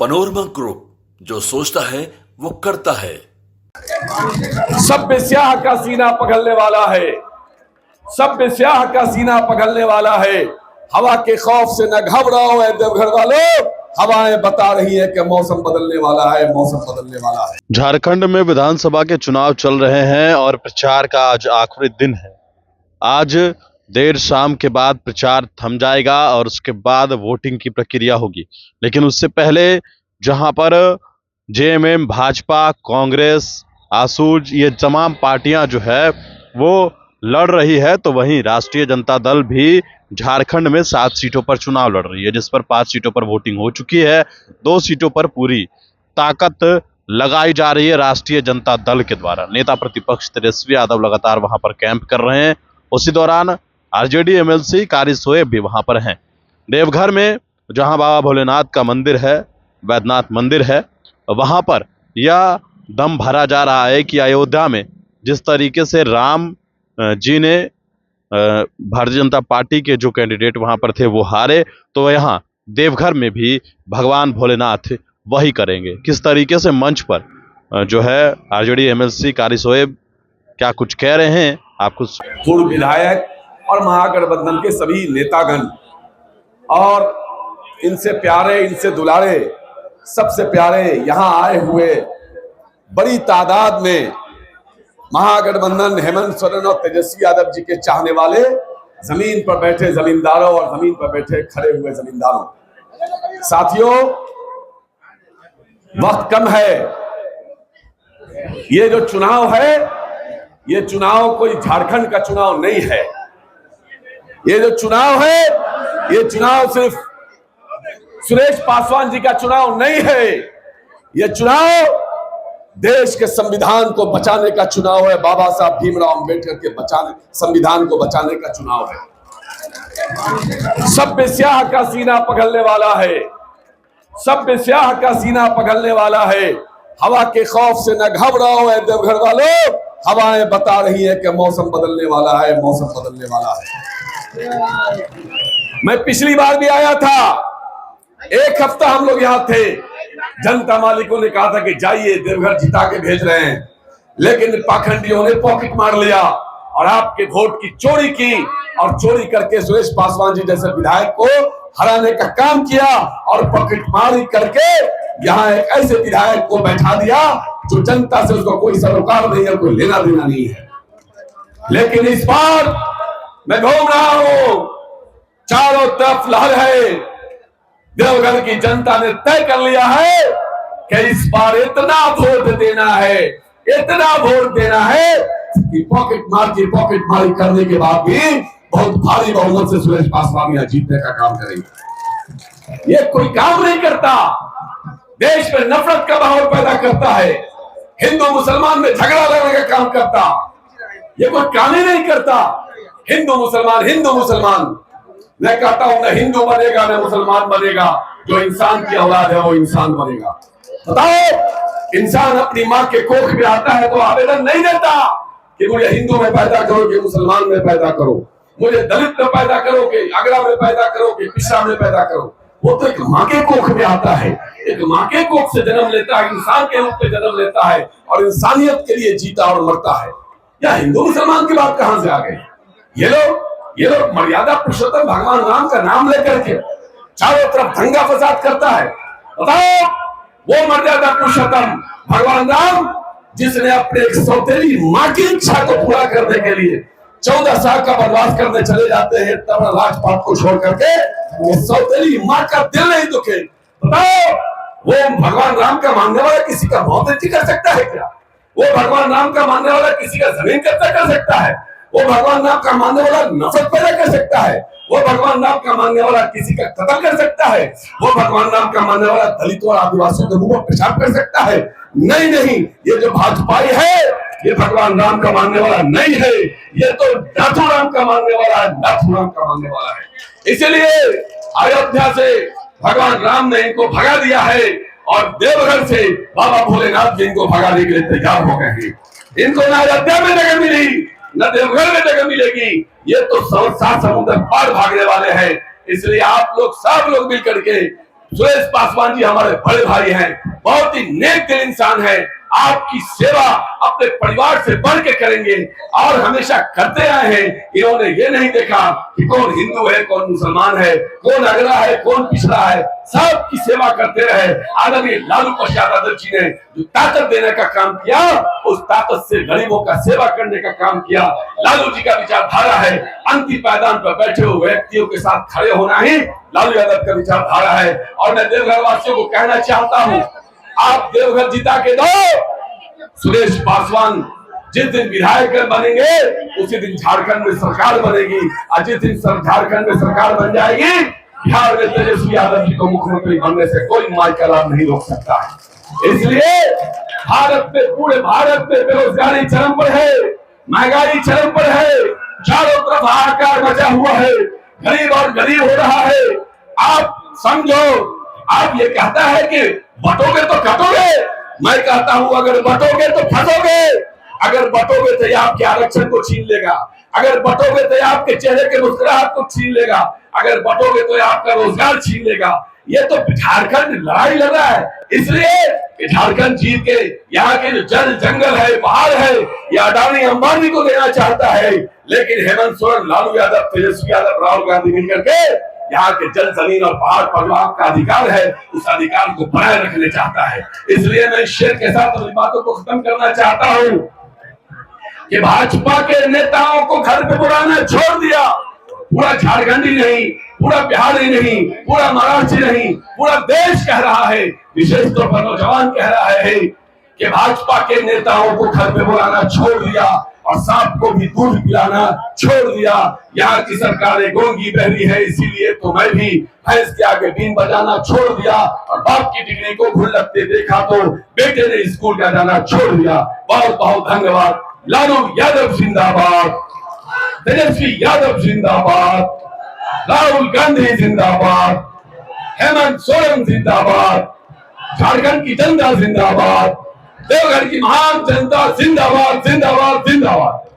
Panorama group, जो सोचता है वो करता है। सभ्य स्याह का सीना पकड़ने वाला है, सभ्य स्याह का सीना पकड़ने वाला है। हवा के खौफ से न घबराओ ऐ देवघर वालों, हवाएं बता रही है कि मौसम बदलने वाला है, मौसम बदलने वाला है। झारखंड में विधानसभा के चुनाव चल रहे हैं और प्रचार का आज आखिरी दिन है। आज देर शाम के बाद प्रचार थम जाएगा और उसके बाद वोटिंग की प्रक्रिया होगी। लेकिन उससे पहले जहां पर जेएमएम, भाजपा, कांग्रेस, आसूज, ये तमाम पार्टियां जो है वो लड़ रही है, तो वहीं राष्ट्रीय जनता दल भी झारखंड में 7 सीटों पर चुनाव लड़ रही है, जिस पर 5 सीटों पर वोटिंग हो चुकी है। 2 सीटों पर पूरी ताकत लगाई जा रही है राष्ट्रीय जनता दल के द्वारा। नेता प्रतिपक्ष तेजस्वी यादव लगातार वहां पर कैंप कर रहे हैं। उसी दौरान आरजेडी एमएलसी कारी सोएब भी वहां पर हैं। देवघर में जहां बाबा भोलेनाथ का मंदिर है, वैद्यनाथ मंदिर है, वहां पर यह दम भरा जा रहा है कि अयोध्या में जिस तरीके से राम जी ने भारतीय जनता पार्टी के जो कैंडिडेट वहां पर थे वो हारे, तो यहाँ देवघर में भी भगवान भोलेनाथ वही करेंगे। किस तरीके से मंच पर जो है आरजेडी एमएलसी कारी सोएब क्या कुछ कह रहे हैं, आप कुछ। पूर्व विधायक और महागठबंधन के सभी नेतागण और इनसे प्यारे, इनसे दुलारे, सबसे प्यारे यहाँ आए हुए बड़ी तादाद में महागठबंधन, हेमंत सोरेन और तेजस्वी यादव जी के चाहने वाले, जमीन पर बैठे जमींदारों और जमीन पर बैठे खड़े हुए जमींदारों। साथियों, वक्त कम है। ये जो चुनाव है, ये चुनाव कोई झारखंड का चुनाव नहीं है। ये जो चुनाव है, ये चुनाव सिर्फ सुरेश पासवान जी का चुनाव नहीं है। ये चुनाव देश के संविधान को बचाने का चुनाव है। बाबा साहब भीमराव अंबेडकर के संविधान को बचाने का चुनाव है। सभ्य स्याह का सीना पकड़ने वाला है, सभ्य स्याह का सीना पकड़ने वाला है। हवा के खौफ से न घबराओ ऐ देवघर वालों, हवाएं बता रही है कि मौसम बदलने वाला है, मौसम बदलने वाला है। मैं पिछली बार भी आया था, 1 हफ्ता हम लोग यहाँ थे। जनता मालिकों ने कहा था कि जाइए, देवघर जिता के भेज रहे हैं, लेकिन पाखंडियों ने पॉकेट मार लिया और आपके वोट की चोरी की और चोरी करके सुरेश पासवान जी जैसे विधायक को हराने का काम किया और पॉकेट मारी करके यहाँ एक ऐसे विधायक को बैठा दिया जो जनता से उसको कोई सरोकार नहीं है, कोई लेना देना नहीं है। लेकिन इस बार मैं घूम रहा हूं, चारों तरफ लहर है। देवघर की जनता ने तय कर लिया है कि इस बार इतना वोट देना है, इतना वोट देना है कि पॉकेट मारी करने के बाद भी बहुत भारी बहुमत से सुरेश पासवान यहाँ जीतने का काम करेंगे। ये कोई काम नहीं करता, देश में नफरत का माहौल पैदा करता है, हिंदू मुसलमान में झगड़ा लगने का काम करता। ये कोई काम ही नहीं करता। हिंदू मुसलमान मैं कहता हूं, न हिंदू बनेगा न मुसलमान बनेगा। जो इंसान की औलाद है वो इंसान बनेगा। बताओ, इंसान अपनी माँ के कोख में आता है तो आवेदन नहीं देता कि मुझे हिंदू में पैदा करो, कि मुसलमान में पैदा करो, मुझे दलित में पैदा करो, कि अगड़ा में पैदा करो, कि पिछड़ा में पैदा करो। वो तो एक माँ के कोख में आता है, एक माँ के कोख से जन्म लेता है, इंसान के रूप में जन्म लेता है और इंसानियत के लिए जीता और मरता है। या हिंदू मुसलमान की बात कहां से आ गई? ये लोग मर्यादा पुरुषोत्तम भगवान राम का नाम लेकर के चारों तरफ दंगा फसाद करता है। बताओ, वो मर्यादा पुरुषोत्तम भगवान राम जिसने अपने एक सौतेली माँ की इच्छा को पूरा करने के लिए 14 साल का वनवास करने चले जाते हैं, तब राजपाट को छोड़ करके, वो सौतेली माँ का दिल नहीं दुखे। बताओ, वो भगवान राम का मानने वाला किसी का मौत नहीं कर सकता है क्या? वो भगवान राम का मानने वाला किसी का जमीन कब्जा कर सकता है? वो भगवान राम का मानने वाला नफरत पैदा कर सकता है? वो भगवान राम का मानने वाला किसी का कत्ल कर सकता है? वो भगवान राम का मानने वाला दलितों और आदिवासियों के मुंह पर पेशाब कर सकता है? नहीं, ये जो भाजपाई है, ये भगवान राम का मानने वाला नहीं है। ये तो नाथू राम का मानने वाला है, नाथू राम का मानने वाला है। इसलिए अयोध्या से भगवान राम ने इनको भगा दिया है और देवघर से बाबा भोलेनाथ जी इनको भगाने के लिए तैयार हो गए हैं। इनको ना अयोध्या में जगह मिली, न देवघर में जगह मिलेगी। ये तो 7 समुद्र पार भागने वाले हैं। इसलिए आप लोग सब लोग मिलकर के सुरेश पासवान जी हमारे बड़े भाई हैं, बहुत ही नेक दिल इंसान है। आपकी सेवा अपने परिवार से बढ़ के करेंगे और हमेशा करते आए हैं। इन्होंने ये नहीं देखा कि कौन हिंदू है, कौन मुसलमान है, कौन अगड़ा है, कौन पिछड़ा है, सबकी सेवा करते रहे। आदरणीय लालू प्रसाद यादव जी ने जो ताकत देने का काम किया, उस ताकत से गरीबों का सेवा करने का काम किया। लालू जी का विचारधारा है अंतिम पायदान पर बैठे हुए व्यक्तियों के साथ खड़े होना ही लालू यादव का विचारधारा है। और मैं देवघर वासियों को कहना चाहता हूं, आप देवघर जिता के दो, सुरेश पासवान जिस दिन विधायक बनेंगे उसी दिन झारखंड में सरकार बनेगी, और जिस दिन झारखंड में सरकार बन जाएगी, बिहार में तेजस्वी यादव जी को मुख्यमंत्री बनने से कोई माई का लाभ नहीं रोक सकता है। इसलिए भारत में, पूरे भारत में बेरोजगारी चरम पर है, महंगाई चरम पर है, चारों तरफ हाहाकार मचा हुआ है, गरीब और गरीब हो रहा है। आप समझो, आप ये कहता है कि बटोगे तो कटोगे, मैं कहता हूं अगर बटोगे तो फंसोगे। अगर बटोगे तो ये आपके आरक्षण को छीन लेगा, अगर बटोगे तो ये आपके चेहरे के मुस्कुराहट को छीन लेगा, अगर बटोगे तो ये आपका रोजगार छीन लेगा। ये तो झारखंड लड़ाई लड़ रहा है, इसलिए झारखंड जीत के यहाँ के जो जल जंगल है, पहाड़ है, ये अडानी अंबानी को देना चाहता है। लेकिन हेमंत सोरेन, लालू यादव, तेजस्वी यादव, राहुल गांधी मिलकर के यहाँ के जल, जमीन और पहाड़ पर जो आपका अधिकार है, उस अधिकार को बनाए रखने चाहता है। इसलिए मैं इस शेर के साथ अपनी बातों को खत्म करना चाहता हूँ कि भाजपा के नेताओं को घर पे बुलाना छोड़ दिया। पूरा झारखंड ही नहीं, पूरा बिहार ही नहीं, पूरा महाराष्ट्र ही नहीं, पूरा देश कह रहा है, विशेष तौर पर नौजवान कह रहा है कि भाजपा के नेताओं को घर पे बुलाना छोड़ दिया और सांप को भी दूध पिलाना छोड़ दिया। यहाँ की सरकारें गोंगी बहरी है, इसीलिए तो मैं भी भैंस के आगे बीन बजाना छोड़ दिया और बाप की डिग्री को भूल लगते देखा तो बेटे ने स्कूल का जाना छोड़ दिया। बहुत बहुत धन्यवाद। लालू यादव जिंदाबाद, तेजस्वी यादव जिंदाबाद, राहुल गांधी जिंदाबाद, हेमंत सोरेन जिंदाबाद, झारखंड की जनता जिंदाबाद, देवघर की महान जनता जिंदाबाद, जिंदाबाद, जिंदाबाद।